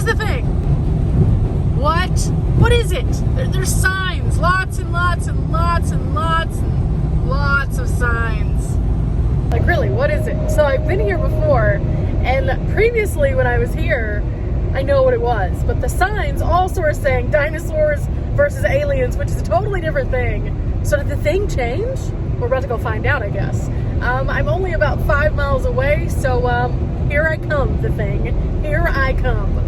Here's the thing. What? What is it? There's signs. Lots and lots and lots and lots and lots of signs. Like, really, what is it? So I've been here before, and previously when I was here, I know what it was. But the signs all sort of saying dinosaurs versus aliens, which is a totally different thing. So did the thing change? We're about to go find out, I guess. I'm only about 5 miles away, so here I come, the thing. Here I come.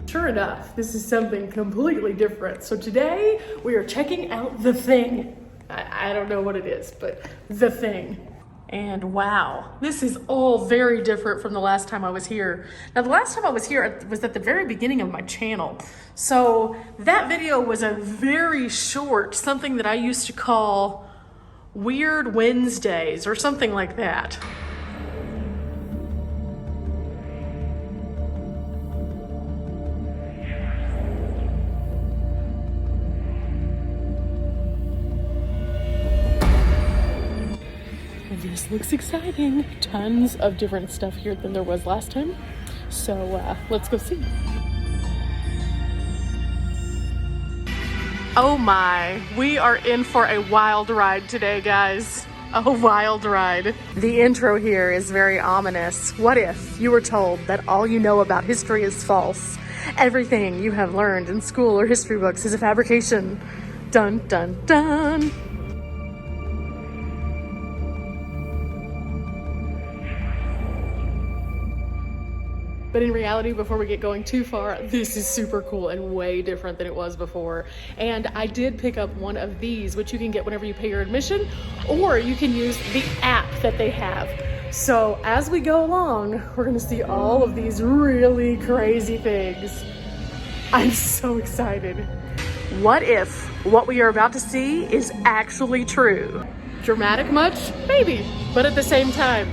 Sure enough, this is something completely different. So today we are checking out the thing. I don't know what it is, but the thing. And wow, this is all very different from the last time I was here. Now, the last time I was here was at the very beginning of my channel. So that video was a very short, something that I used to call Weird Wednesdays or something like that. This looks exciting. Tons of different stuff here than there was last time. So let's go see. Oh my, we are in for a wild ride today, guys. A wild ride. The intro here is very ominous. What if you were told that all you know about history is false? Everything you have learned in school or history books is a fabrication. Dun, dun, dun. But in reality, before we get going too far, this is super cool and way different than it was before. And I did pick up one of these, which you can get whenever you pay your admission, or you can use the app that they have. So as we go along, we're gonna see all of these really crazy things. I'm so excited. What if what we are about to see is actually true? Dramatic much? Maybe, but at the same time,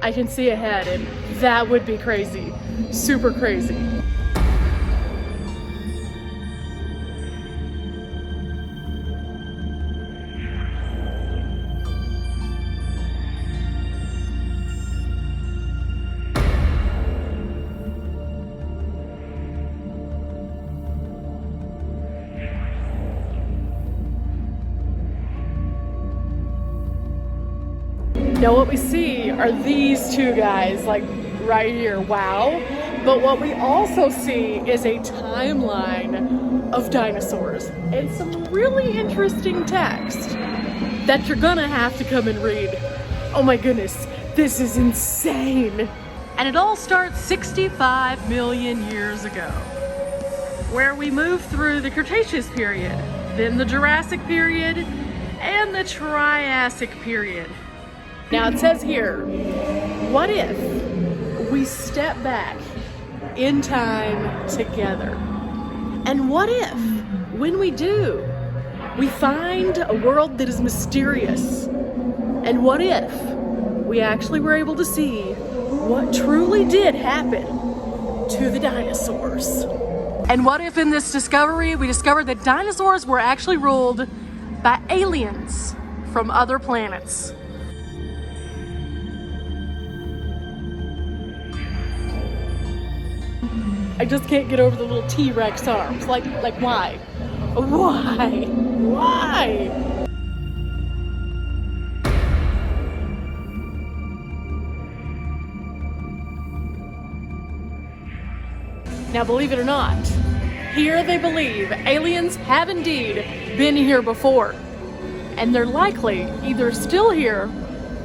I can see ahead, and that would be crazy. Super crazy. Now what we see are these two guys, like right here, wow. But what we also see is a timeline of dinosaurs and some really interesting text that you're gonna have to come and read. Oh my goodness, this is insane. And it all starts 65 million years ago, where we move through the Cretaceous period, then the Jurassic period, and the Triassic period. Now it says here, what if we step back in time together? And what if, when we do, we find a world that is mysterious? And what if we actually were able to see what truly did happen to the dinosaurs? And what if in this discovery, we discovered that dinosaurs were actually ruled by aliens from other planets? I just can't get over the little T-Rex arms. Like why? Why? Why? Now, believe it or not, here they believe aliens have indeed been here before. And they're likely either still here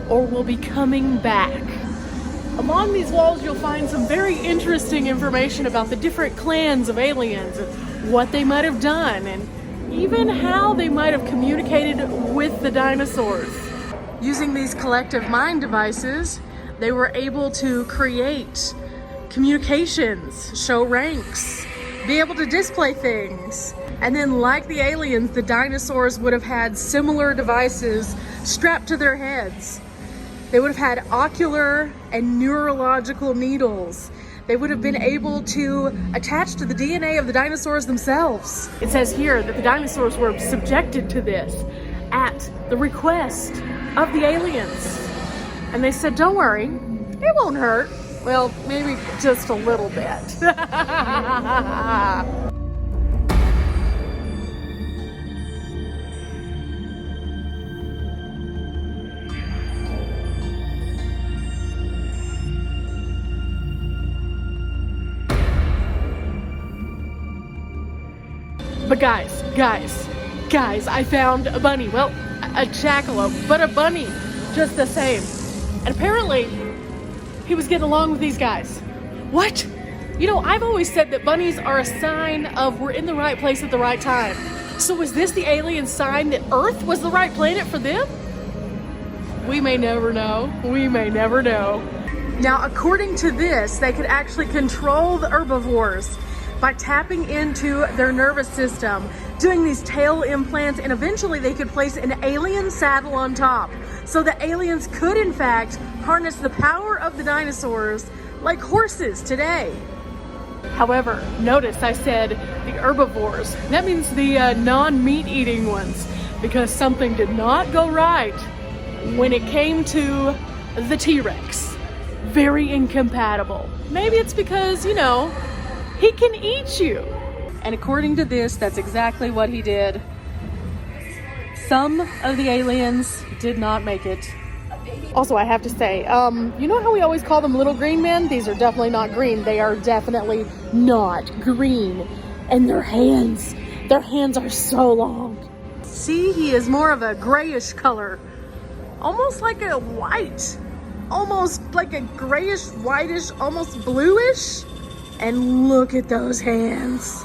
or will be coming back. Along these walls, you'll find some very interesting information about the different clans of aliens and what they might have done, and even how they might have communicated with the dinosaurs. Using these collective mind devices, they were able to create communications, show ranks, be able to display things. And then, like the aliens, the dinosaurs would have had similar devices strapped to their heads. They would have had ocular and neurological needles. They would have been able to attach to the DNA of the dinosaurs themselves. It says here that the dinosaurs were subjected to this at the request of the aliens. And they said, don't worry, it won't hurt. Well, maybe just a little bit. But guys, I found a bunny. Well, a jackalope, but a bunny just the same. And apparently, he was getting along with these guys. What? You know, I've always said that bunnies are a sign of we're in the right place at the right time. So was this the alien sign that Earth was the right planet for them? We may never know. We may never know. Now, according to this, they could actually control the herbivores by tapping into their nervous system, doing these tail implants, and eventually they could place an alien saddle on top. So the aliens could, in fact, harness the power of the dinosaurs like horses today. However, notice I said the herbivores. That means the non-meat eating ones, because something did not go right when it came to the T-Rex. Very incompatible. Maybe it's because, you know, he can eat you. And according to this, that's exactly what he did. Some of the aliens did not make it. Also, I have to say, you know how we always call them little green men? These are definitely not green. They are definitely not green. And their hands are so long. See, he is more of a grayish color. Almost like a white. Almost like a grayish, whitish, almost bluish. And look at those hands.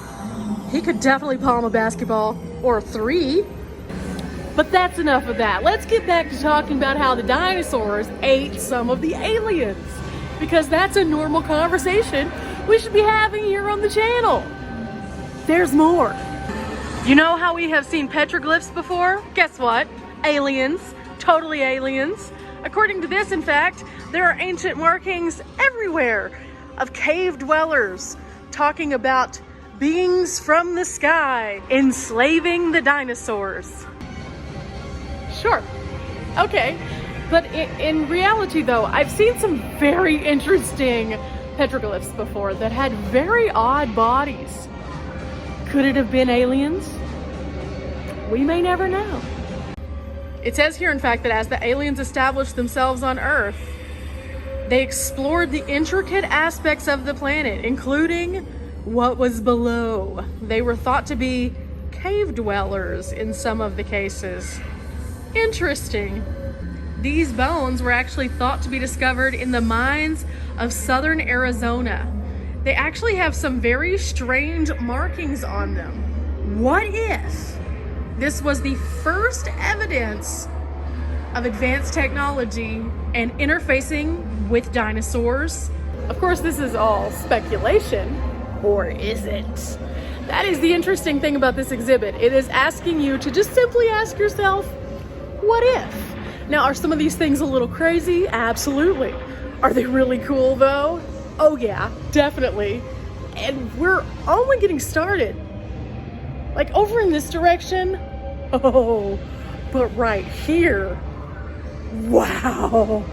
He could definitely palm a basketball or three. But that's enough of that. Let's get back to talking about how the dinosaurs ate some of the aliens, because that's a normal conversation we should be having here on the channel. There's more. You know how we have seen petroglyphs before? Guess what? Aliens. Totally aliens. According to this, in fact, there are ancient markings everywhere of cave dwellers talking about beings from the sky enslaving the dinosaurs. Sure, okay, but in reality though, I've seen some very interesting petroglyphs before that had very odd bodies. Could it have been aliens? We may never know. It says here, in fact, that as the aliens established themselves on Earth, they explored the intricate aspects of the planet, including what was below. They were thought to be cave dwellers in some of the cases. Interesting. These bones were actually thought to be discovered in the mines of southern Arizona. They actually have some very strange markings on them. What if this was the first evidence of advanced technology and interfacing with dinosaurs? Of course, this is all speculation, or is it? That is the interesting thing about this exhibit. It is asking you to just simply ask yourself, what if? Now, are some of these things a little crazy? Absolutely. Are they really cool though? Oh yeah, definitely. And we're only getting started. Like over in this direction, oh, but right here, wow.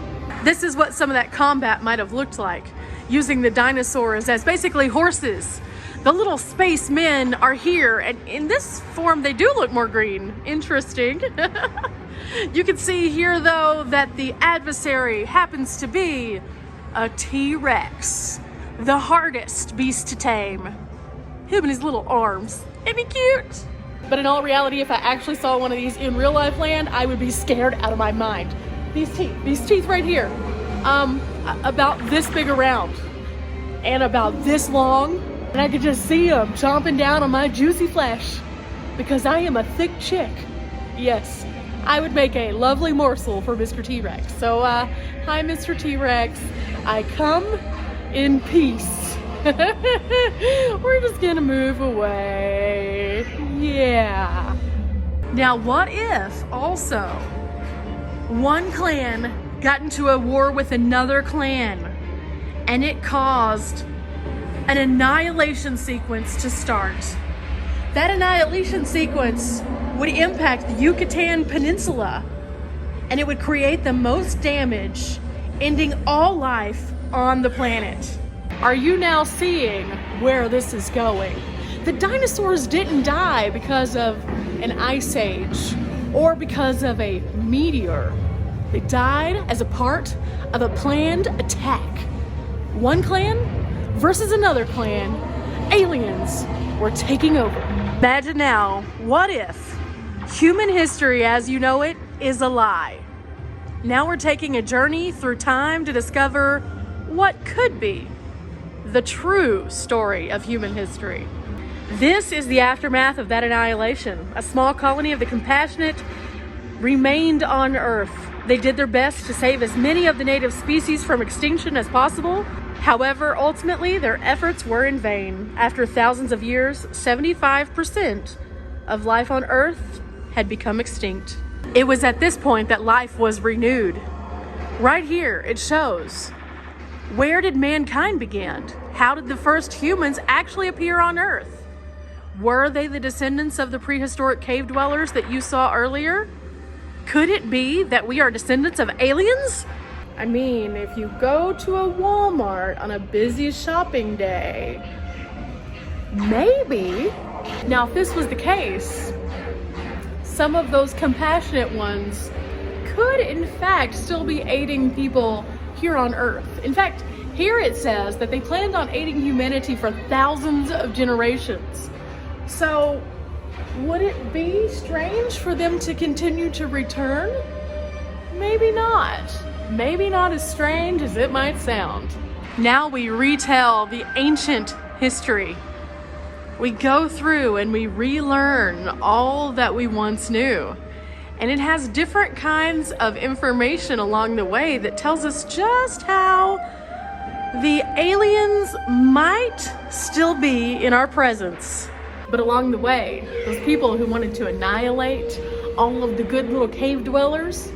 This is what some of that combat might have looked like, using the dinosaurs as basically horses. The little space men are here, and in this form they do look more green. Interesting. You can see here though that the adversary happens to be a T-Rex, the hardest beast to tame. Him and his little arms. Isn't he cute? But in all reality, if I actually saw one of these in real life land, I would be scared out of my mind. These teeth right here, about this big around and about this long, and I could just see them chomping down on my juicy flesh because I am a thick chick. Yes, I would make a lovely morsel for Mr. T-Rex. So, hi Mr. T-Rex, I come in peace. We're just gonna move away. Yeah. Now, what if also one clan got into a war with another clan and it caused an annihilation sequence to start? That annihilation sequence would impact the Yucatan Peninsula, and it would create the most damage, ending all life on the planet. Are you now seeing where this is going? The dinosaurs didn't die because of an ice age or because of a meteor. They died as a part of a planned attack. One clan versus another clan, aliens were taking over. Imagine now, what if human history as you know it is a lie? Now we're taking a journey through time to discover what could be the true story of human history. This is the aftermath of that annihilation. A small colony of the compassionate remained on Earth. They did their best to save as many of the native species from extinction as possible. However, ultimately, their efforts were in vain. After thousands of years, 75% of life on Earth had become extinct. It was at this point that life was renewed. Right here, it shows. Where did mankind begin? How did the first humans actually appear on Earth? Were they the descendants of the prehistoric cave dwellers that you saw earlier? Could it be that we are descendants of aliens? I mean, if you go to a Walmart on a busy shopping day, maybe. Now, if this was the case, some of those compassionate ones could in fact still be aiding people here on Earth. In fact, here it says that they planned on aiding humanity for thousands of generations. So, would it be strange for them to continue to return? Maybe not. Maybe not as strange as it might sound. Now we retell the ancient history. We go through and we relearn all that we once knew. And it has different kinds of information along the way that tells us just how the aliens might still be in our presence. But along the way, those people who wanted to annihilate all of the good little cave dwellers,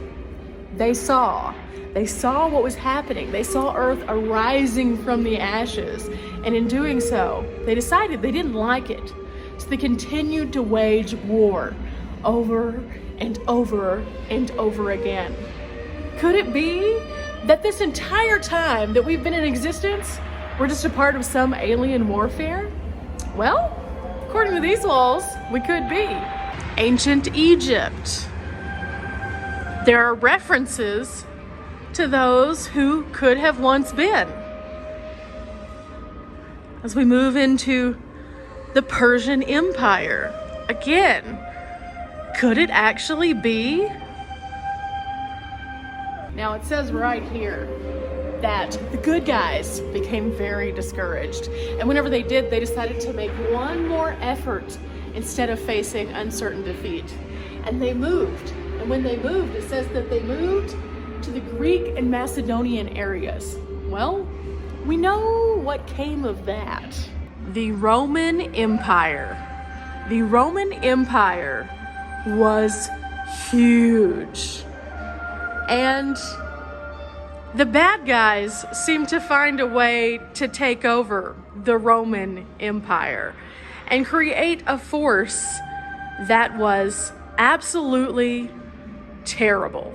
they saw what was happening. They saw Earth arising from the ashes. And in doing so, they decided they didn't like it. So they continued to wage war over and over and over again. Could it be that this entire time that we've been in existence, we're just a part of some alien warfare? Well, according to these walls, we could be. Ancient Egypt. There are references to those who could have once been. As we move into the Persian Empire, again, could it actually be? Now it says right here that the good guys became very discouraged. And whenever they did, they decided to make one more effort instead of facing uncertain defeat. And they moved. And when they moved, it says that they moved to the Greek and Macedonian areas. Well, we know what came of that. The Roman Empire. The Roman Empire was huge. And the bad guys seemed to find a way to take over the Roman Empire and create a force that was absolutely terrible.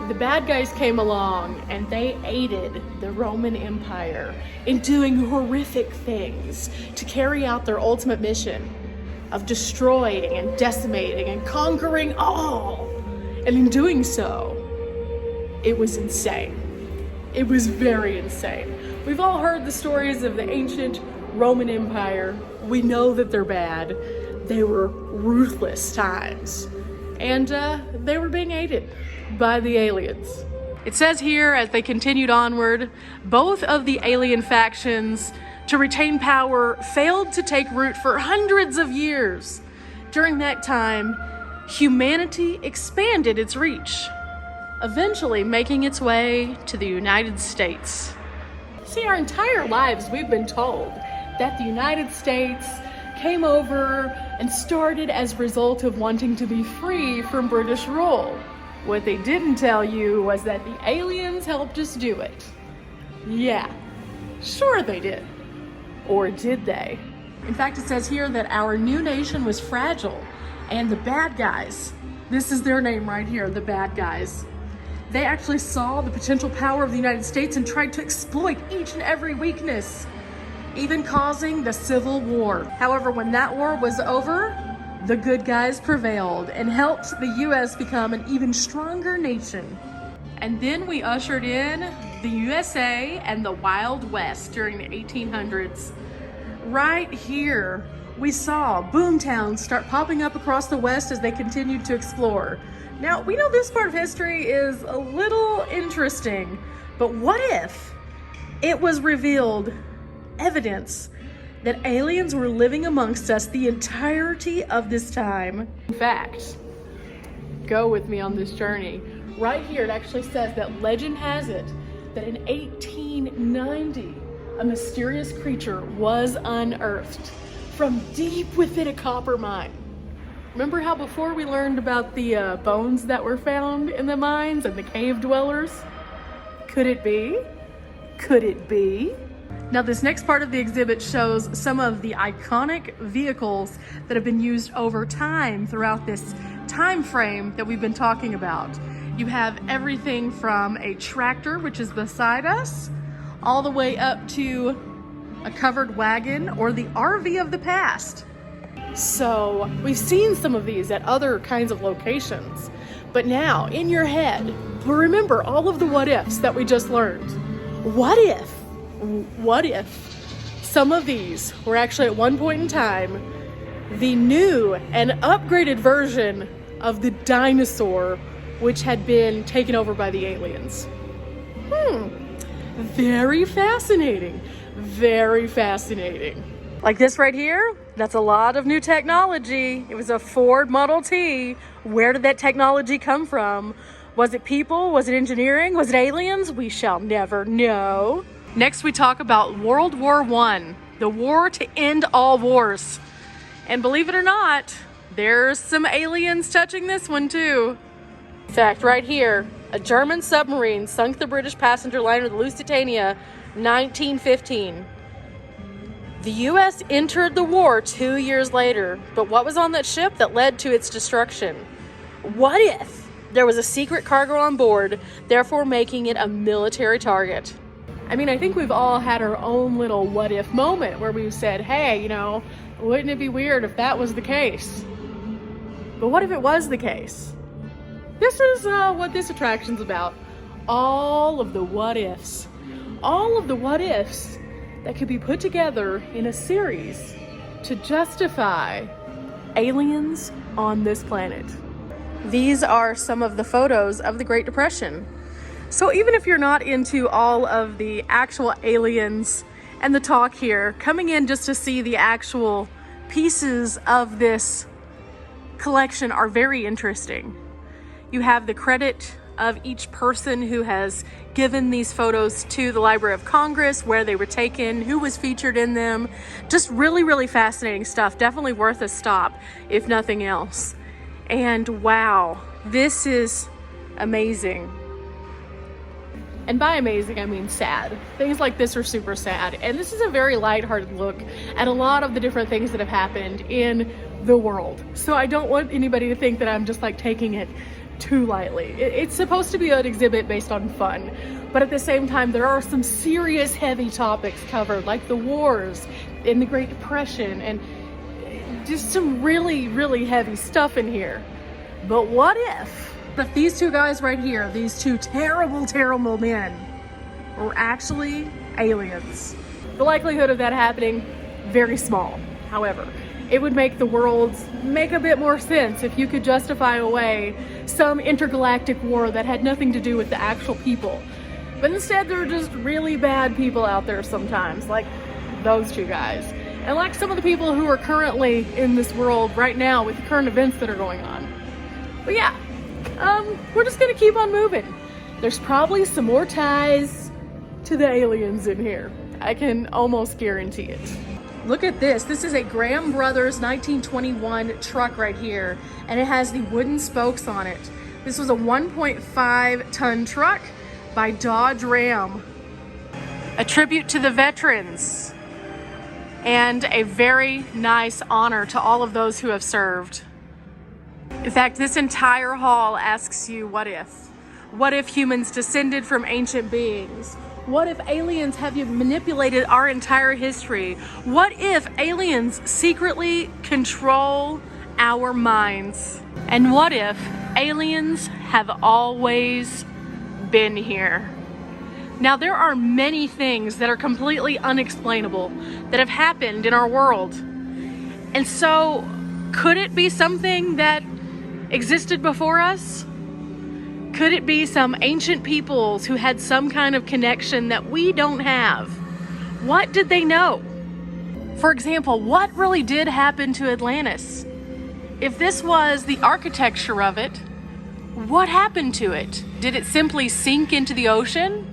The bad guys came along and they aided the Roman Empire in doing horrific things to carry out their ultimate mission of destroying and decimating and conquering all. And in doing so, it was insane. It was very insane. We've all heard the stories of the ancient Roman Empire. We know that they're bad. They were ruthless times. And they were being aided by the aliens. It says here, as they continued onward, both of the alien factions to retain power failed to take root for hundreds of years. During that time, humanity expanded its reach, eventually making its way to the United States. See, our entire lives we've been told that the United States came over and started as a result of wanting to be free from British rule. What they didn't tell you was that the aliens helped us do it. Yeah, sure they did. Or did they? In fact, it says here that our new nation was fragile, and the bad guys, this is their name right here, the bad guys, they actually saw the potential power of the United States and tried to exploit each and every weakness, even causing the Civil War. However, when that war was over, the good guys prevailed and helped the US become an even stronger nation. And then we ushered in the USA and the Wild West during the 1800s. Right here, we saw boomtowns start popping up across the West as they continued to explore. Now, we know this part of history is a little interesting, but what if it was revealed evidence that aliens were living amongst us the entirety of this time? In fact, go with me on this journey. Right here, it actually says that legend has it that in 1890, a mysterious creature was unearthed from deep within a copper mine. Remember how before we learned about the bones that were found in the mines and the cave dwellers? Could it be? Could it be? Now, this next part of the exhibit shows some of the iconic vehicles that have been used over time throughout this time frame that we've been talking about. You have everything from a tractor, which is beside us, all the way up to a covered wagon or the RV of the past. So we've seen some of these at other kinds of locations, but now in your head, remember all of the what ifs that we just learned. What if some of these were actually at one point in time the new and upgraded version of the dinosaur, which had been taken over by the aliens? Very fascinating. Very fascinating. Like this right here, that's a lot of new technology. It was a Ford Model T. Where did that technology come from? Was it people? Was it engineering? Was it aliens? We shall never know. Next, we talk about World War I, the war to end all wars. And believe it or not, there's some aliens touching this one too. In fact, right here, a German submarine sunk the British passenger liner, the Lusitania, 1915. The US entered the war 2 years later, but what was on that ship that led to its destruction? What if there was a secret cargo on board, therefore making it a military target? I mean, I think we've all had our own little what if moment where we've said, hey, you know, wouldn't it be weird if that was the case? But what if it was the case? This is what this attraction's about. All of the what ifs. All of the what ifs that could be put together in a series to justify aliens on this planet. These are some of the photos of the Great Depression. So even if you're not into all of the actual aliens and the talk here, coming in just to see the actual pieces of this collection are very interesting. You have the credit of each person who has given these photos to the Library of Congress, where they were taken, who was featured in them. Just really, really fascinating stuff. Definitely worth a stop, if nothing else. And wow, this is amazing. And by amazing, I mean sad. Things like this are super sad. And this is a very lighthearted look at a lot of the different things that have happened in the world. So I don't want anybody to think that I'm just like taking it too lightly. It's supposed to be an exhibit based on fun, but at the same time, there are some serious heavy topics covered, like the wars and the Great Depression, and just some really, really heavy stuff in here. But what if these two guys right here, these two terrible, terrible men, were actually aliens? The likelihood of that happening, very small. However, it would make the world make a bit more sense if you could justify away some intergalactic war that had nothing to do with the actual people. But instead, there are just really bad people out there sometimes, like those two guys. And like some of the people who are currently in this world right now with the current events that are going on. But yeah, we're just gonna keep on moving. There's probably some more ties to the aliens in here. I can almost guarantee it. Look at this. This is a Graham Brothers 1921 truck right here, and it has the wooden spokes on it. This was a 1.5 ton truck by Dodge Ram. A tribute to the veterans. and a very nice honor to all of those who have served. In fact, this entire hall asks you, what if? What if humans descended from ancient beings? What if aliens have manipulated our entire history? What if aliens secretly control our minds? And what if aliens have always been here? Now, there are many things that are completely unexplainable that have happened in our world. And so, could it be something that existed before us? Could it be some ancient peoples who had some kind of connection that we don't have? What did they know? For example, what really did happen to Atlantis? If this was the architecture of it, what happened to it? Did it simply sink into the ocean?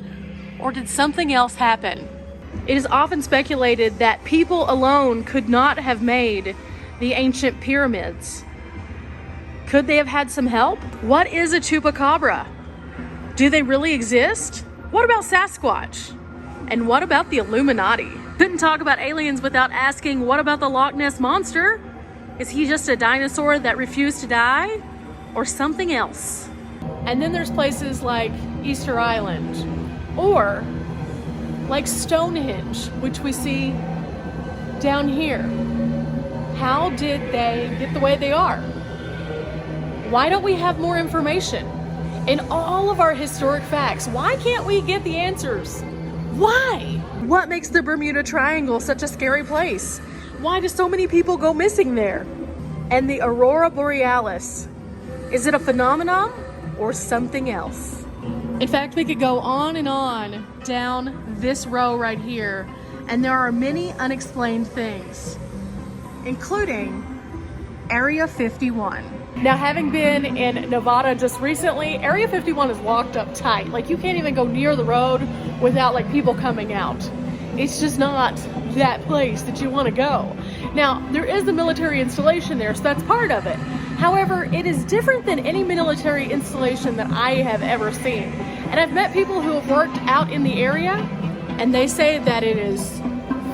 Or did something else happen? It is often speculated that people alone could not have made the ancient pyramids. Could they have had some help? What is a chupacabra? Do they really exist? What about Sasquatch? And what about the Illuminati? Couldn't talk about aliens without asking, what about the Loch Ness Monster? Is he just a dinosaur that refused to die? Or something else? And then there's places like Easter Island, or like Stonehenge, which we see down here. How did they get the way they are? Why don't we have more information? In all of our historic facts, why can't we get the answers? Why? What makes the Bermuda Triangle such a scary place? Why do so many people go missing there? And the Aurora Borealis, is it a phenomenon or something else? In fact, we could go on and on down this row right here, and there are many unexplained things, including Area 51. Now, having been in Nevada just recently, Area 51 is locked up tight. Like, you can't even go near the road without like people coming out. It's just not that place that you want to go. Now, there is a military installation there, so that's part of it. However, it is different than any military installation that I have ever seen. And I've met people who have worked out in the area, and they say that it is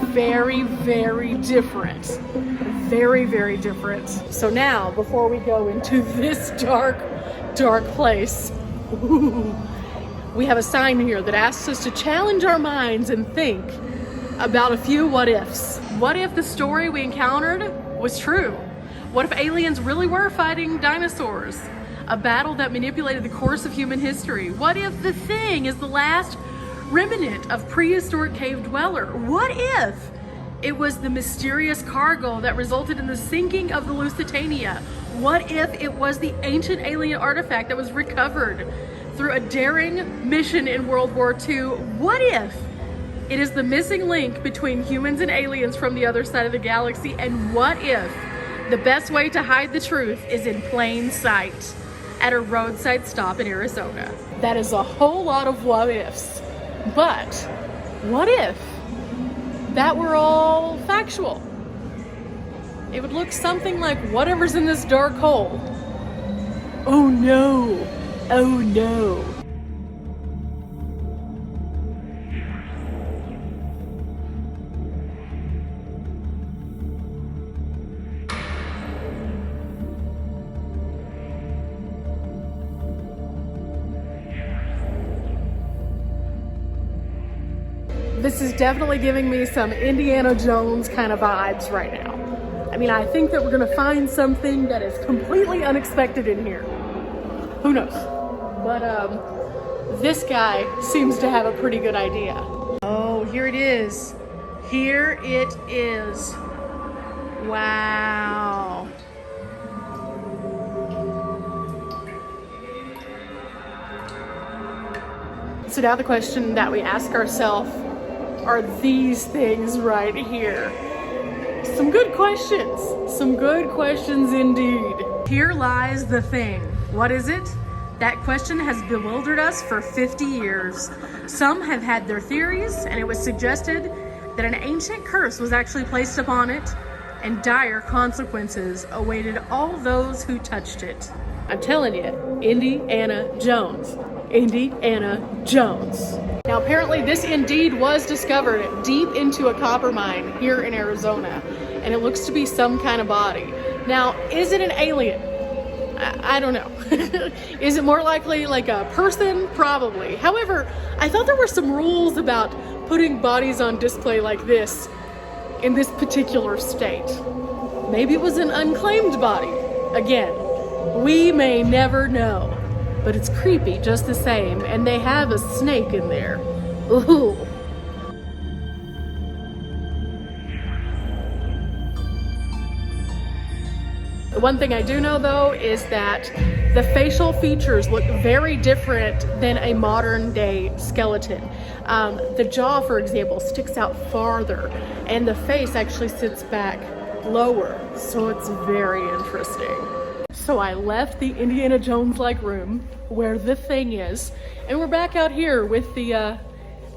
very, very different. Very, very different. So now, before we go into this dark, dark place, we have a sign here that asks us to challenge our minds and think about a few what ifs. What if the story we encountered was true? What if aliens really were fighting dinosaurs? A battle that manipulated the course of human history? What if the Thing is the last remnant of prehistoric cave dweller? What if it was the mysterious cargo that resulted in the sinking of the Lusitania? What if it was the ancient alien artifact that was recovered through a daring mission in World War II? What if it is the missing link between humans and aliens from the other side of the galaxy? And what if the best way to hide the truth is in plain sight at a roadside stop in Arizona? That is a whole lot of what ifs. But what if that were all factual? It would look something like whatever's in this dark hole. Oh no, oh no. This is definitely giving me some Indiana Jones kind of vibes right now. I mean, I think that we're gonna find something that is completely unexpected in here. Who knows? But this guy seems to have a pretty good idea. Oh, here it is. Here it is. Wow. So now the question that we ask ourselves are these things right here. Some good questions. Some good questions indeed. Here lies the thing. What is it? That question has bewildered us for 50 years. Some have had their theories, and it was suggested that an ancient curse was actually placed upon it, and dire consequences awaited all those who touched it. I'm telling you, Indiana Jones. Indiana Jones. Now apparently this indeed was discovered deep into a copper mine here in Arizona, and it looks to be some kind of body. Now, is it an alien? I don't know. Is it more likely like a person? Probably. However, I thought there were some rules about putting bodies on display like this in this particular state. Maybe it was an unclaimed body. Again, we may never know. But it's creepy just the same, and they have a snake in there. Ooh. The one thing I do know though is that the facial features look very different than a modern day skeleton. The jaw, for example, sticks out farther, and the face actually sits back lower, so it's very interesting. So I left the Indiana Jones-like room where the thing is, and we're back out here with the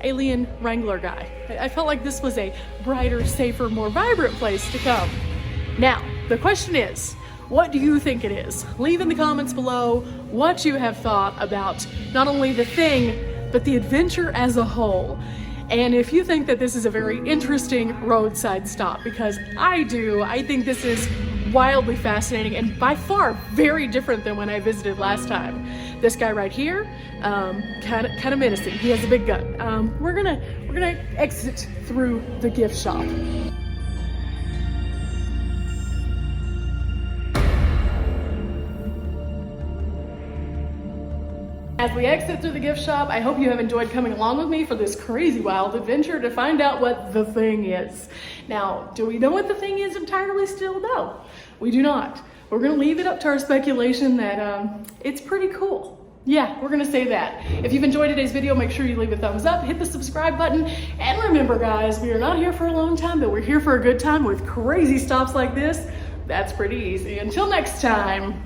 alien wrangler guy. I felt like this was a brighter, safer, more vibrant place to come. Now, the question is, what do you think it is? Leave in the comments below what you have thought about not only the thing, but the adventure as a whole. And if you think that this is a very interesting roadside stop, because I do, I think this is wildly fascinating and by far very different than when I visited last time. This guy right here, kind of menacing. He has a big gun. We're gonna exit through the gift shop. As we exit through the gift shop, I hope you have enjoyed coming along with me for this crazy wild adventure to find out what the thing is. Now, do we know what the thing is entirely still? No, we do not. We're gonna leave it up to our speculation that it's pretty cool. Yeah, we're gonna say that. If you've enjoyed today's video, make sure you leave a thumbs up, hit the subscribe button, and remember guys, we are not here for a long time, but we're here for a good time with crazy stops like this. That's pretty easy. Until next time.